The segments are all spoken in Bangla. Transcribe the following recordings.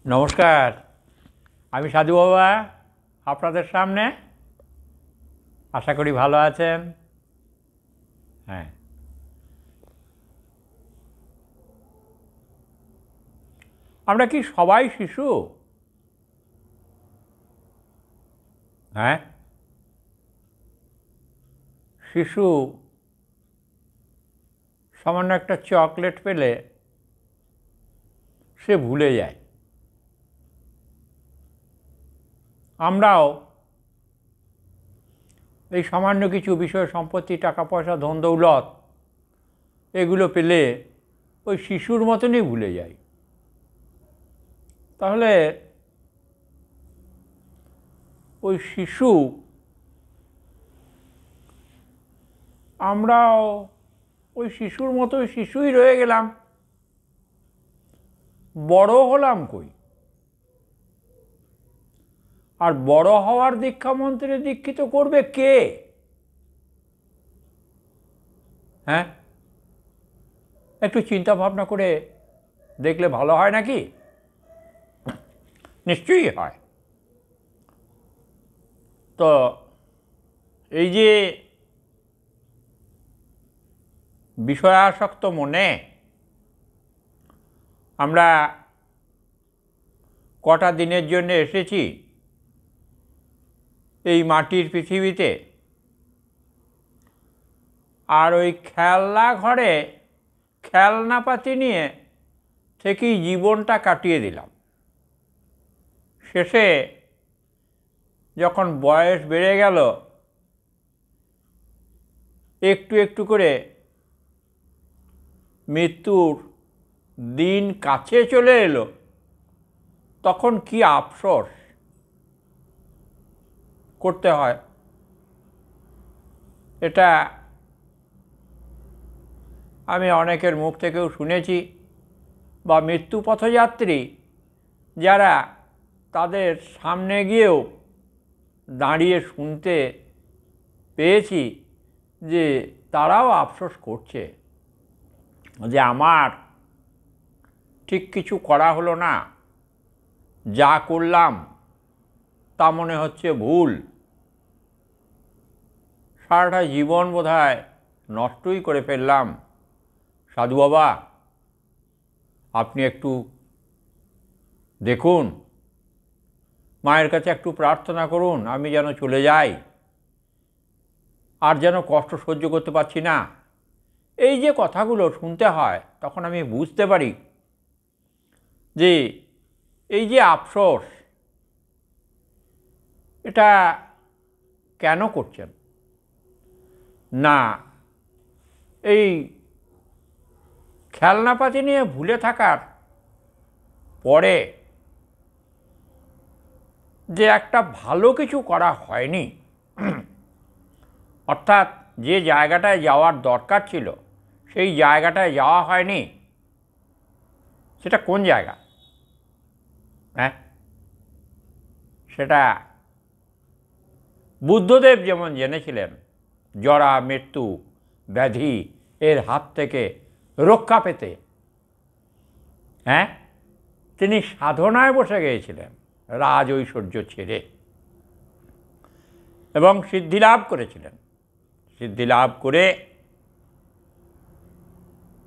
নমস্কার, আমি সাধু বাবা আপনাদের সামনে। আশা করি ভালো আছেন। হ্যাঁ, আমরা কি সবাই শিশু? হ্যাঁ, শিশু সামান্য একটা চকলেট পেলে সে ভুলে যায়। আমরাও এই সামান্য কিছু বিষয়, সম্পত্তি, টাকা পয়সা, ধন দৌলত এগুলো পেলে ওই শিশুর মতনই ভুলে যাই। তাহলে ওই শিশু, আমরাও ওই শিশুর মতো শিশুই রয়ে গেলাম। বড় হলাম কই? আর বড় হওয়ার দীক্ষা মন্ত্রে দীক্ষিত করবে কে? হ্যাঁ, একটু চিন্তা ভাবনা করে দেখলে ভালো হয় নাকি? নিশ্চয়ই হয়। তো এই যে বিষয়াসক্ত মনে আমরা কটা দিনের জন্য এসেছি এই মাটির পৃথিবীতে, আর ওই খেলনা ঘরে খেলনাপাতি নিয়ে থেকেই জীবনটা কাটিয়ে দিলাম। শেষে যখন বয়স বেড়ে গেল, একটু একটু করে মৃত্যুর দিন কাছে চলে এলো, তখন কি আফসোস করতে হয়। এটা আমি অনেকের মুখ থেকেও শুনেছি, বা মৃত্যু পথযাত্রী যারা, তাদের সামনে গিয়েও দাঁড়িয়ে শুনতে পেয়েছি যে তারাও আফসোস করছে যে আমার ঠিক কিছু করা হলো না, যা করলাম তা মনে হচ্ছে ভুল, সারাটা জীবন বোধহয় নষ্টই করে ফেললাম। সাধু বাবা, আপনি একটু দেখুন, মায়ের কাছে একটু প্রার্থনা করুন, আমি যেন চলে যাই, আর যেন কষ্ট সহ্য করতে পারছি না। এই যে কথাগুলো শুনতে হয়, তখন আমি বুঝতে পারি যে এই যে আফসোস, এটা কেন করছেন না? এই খেলনাপাতি নিয়ে ভুলে থাকার পরে যে একটা ভালো কিছু করা হয়নি, অর্থাৎ যে জায়গাটায় যাওয়ার দরকার ছিল সেই জায়গাটায় যাওয়া হয়নি, সেটা কোন জায়গা? হ্যাঁ, সেটা বুদ্ধদেব যেমন জেনেছিলেন, জরা, মৃত্যু, ব্যাধি এর হাত থেকে রক্ষা পেতে তিনি সাধনায় বসে গিয়েছিলেন, রাজ ঐশ্বর্য ছেড়ে, এবং সিদ্ধিলাভ করেছিলেন। সিদ্ধিলাভ করে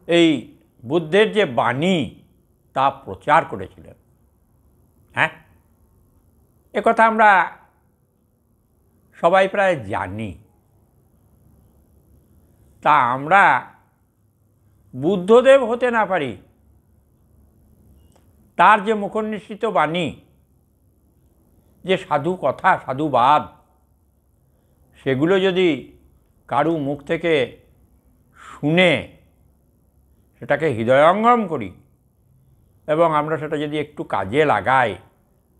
এই বুদ্ধের যে বাণী তা প্রচার করেছিলেন। একথা আমরা সবাই প্রায় জানি। তা আমরা বুদ্ধদেব হতে না পারি, তার যে মুখনিসৃত বাণী, যে সাধু কথা, সাধুবাদ, সেগুলো যদি কারু মুখ থেকে শুনে সেটাকে হৃদয়ঙ্গম করি এবং আমরা সেটা যদি একটু কাজে লাগাই,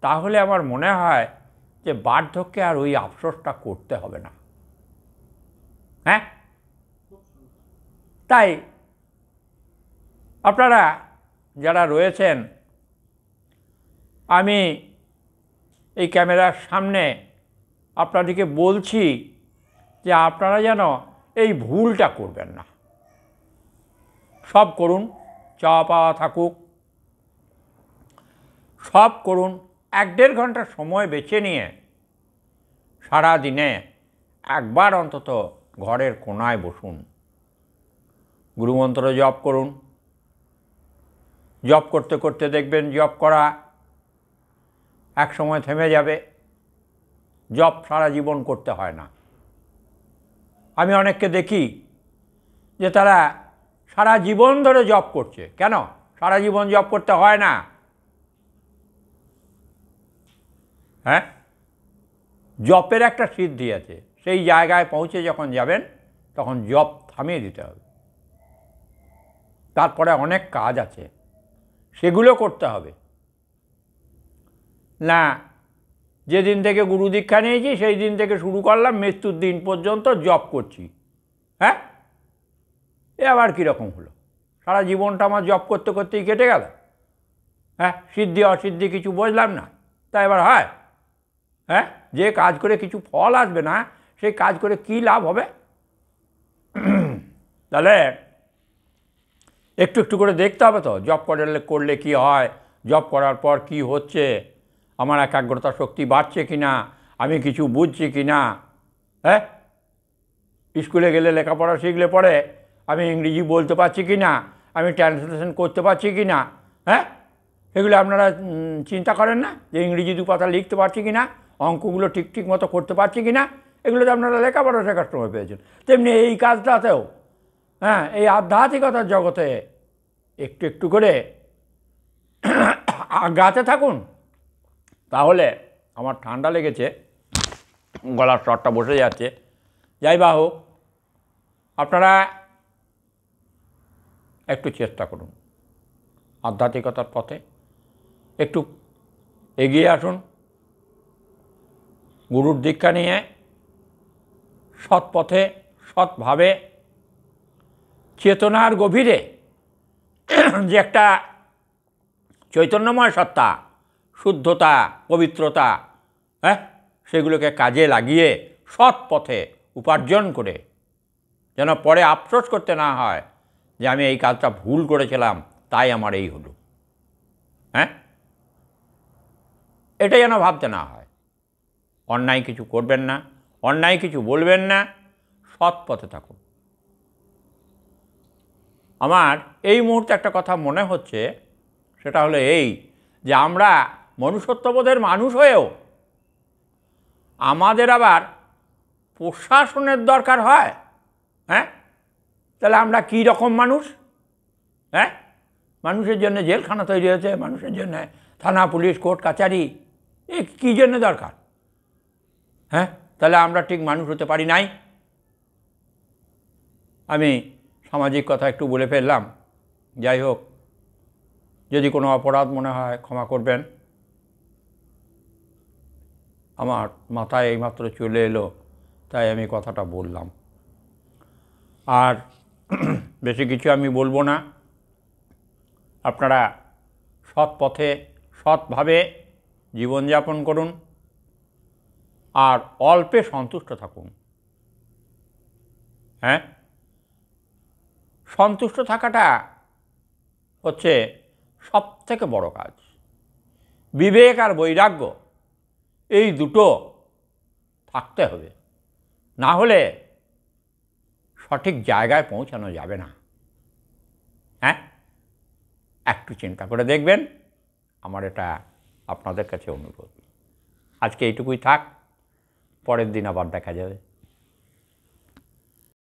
তাহলে আমার মনে হয় যে বার্ধক্যে আর ওই আফসোসটা করতে হবে না। হ্যাঁ, তাই আপনারা যারা রয়েছেন, আমি এই ক্যামেরার সামনে আপনাদেরকে বলছি যে আপনারা যেন এই ভুলটা করবেন না। সব করুন, চাওয়া পাওয়া থাকুক, সব করুন। 1-1.5 ঘন্টা সময় বেছে নিয়ে সারা দিনে একবার অন্তত ঘরের কোণায় বসুন, গুরুমন্ত্র জপ করুন। জপ করতে করতে দেখবেন জপ করা এক সময় থেমে যাবে। জপ সারা জীবন করতে হয় না। আমি অনেককে দেখি যে তারা সারা জীবন ধরে জপ করছে। কেন সারা জীবন জপ করতে হয় না? হ্যাঁ, জপের একটা সিদ্ধি আছে। সেই জায়গায় পৌঁছে যখন যাবেন তখন জপ থামিয়ে দিতে হবে। তারপরে অনেক কাজ আছে, সেগুলো করতে হবে না। যেদিন থেকে গুরু দীক্ষা নিয়েছি সেই দিন থেকে শুরু করলাম, মৃত্যুর দিন পর্যন্ত জপ করছি। হ্যাঁ, এ আবার কীরকম হলো? সারা জীবনটা আমার জপ করতে করতেই কেটে গেল। হ্যাঁ, সিদ্ধি অসিদ্ধি কিছু বুঝলাম না, তা এবার হয়? হ্যাঁ, যে কাজ করে কিছু ফল আসবে না সেই কাজ করে কি লাভ হবে? তাহলে একটু একটু করে দেখতে হবে তো, জপ করলে কি হয়, জপ করার পর কি হচ্ছে, আমার একাগ্রতা শক্তি বাড়ছে কি না, আমি কিছু বুঝছি কি না। হ্যাঁ, স্কুলে গেলে লেখাপড়া শিখলে পরে আমি ইংরেজি বলতে পারছি কি না, আমি ট্রান্সলেশন করতে পারছি কি না। হ্যাঁ, এগুলো আপনারা চিন্তা করেন না যে ইংরেজি 2 পাতা লিখতে পারছি কি না, অঙ্কগুলো ঠিক মতো করতে পারছি কি না? এগুলো তো আপনারা লেখাপড়া শেখার সময় পেয়েছেন। তেমনি এই কাজটাতেও, হ্যাঁ, এই আধ্যাত্মিকতার জগতে একটু একটু করে আগাতে থাকুন। তাহলে আমার ঠান্ডা লেগেছে, গলার স্বরটা বসে যাচ্ছে। যাই বা হোক, আপনারা একটু চেষ্টা করুন আধ্যাত্মিকতার পথে একটু এগিয়ে আসুন। গুরুর দীক্ষা নিয়ে সৎ পথে সৎভাবে চেতনার গভীরে যে একটা চৈতন্যময় সত্তা, শুদ্ধতা, পবিত্রতা, হ্যাঁ, সেগুলোকে কাজে লাগিয়ে সৎ পথে উপার্জন করে যেন পরে আফসোস করতে না হয় যে আমি এই কাজটা ভুল করেছিলাম তাই আমার এই হলো। হ্যাঁ, এটা যেন ভাবতে না হয়। অন্যায় কিছু করবেন না, অন্যায় কিছু বলবেন না, সৎ পথে থাকুন। আমার এই মুহূর্তে একটা কথা মনে হচ্ছে, সেটা হলো এই যে আমরা মনুষ্যত্ববোধের মানুষ হয়েও আমাদের আবার প্রশাসনের দরকার হয়। হ্যাঁ, তাহলে আমরা কী রকম মানুষ? হ্যাঁ, মানুষের জন্য জেলখানা তৈরি হয়েছে, মানুষের জন্য থানা, পুলিশ, কোর্ট, কাছারি, এ কী জন্য দরকার? হ্যাঁ, তাহলে আমরা ঠিক মানুষ হতে পারি নাই। আমি সামাজিক কথা একটু বলে ফেললাম। যাই হোক, যদি কোনো অপরাধ মনে হয় ক্ষমা করবেন। আমার মাথায় এইমাত্র চলে এলো, তাই আমি কথাটা বললাম। আর বেশি কিছু আমি বলবো না। আপনারা সৎ পথে সৎভাবে জীবনযাপন করুন আর অল্পে সন্তুষ্ট থাকুন। হ্যাঁ, সন্তুষ্ট থাকাটা হচ্ছে সবথেকে বড় কাজ। বিবেক আর বৈরাগ্য এই দুটো থাকতে হবে, না হলে সঠিক জায়গায় পৌঁছানো যাবে না। হ্যাঁ, একটু চিন্তা করে দেখবেন, আমার এটা আপনাদের কাছে অনুরোধ। আজকে এইটুকুই থাক, পরের দিন আবার দেখা যাবে।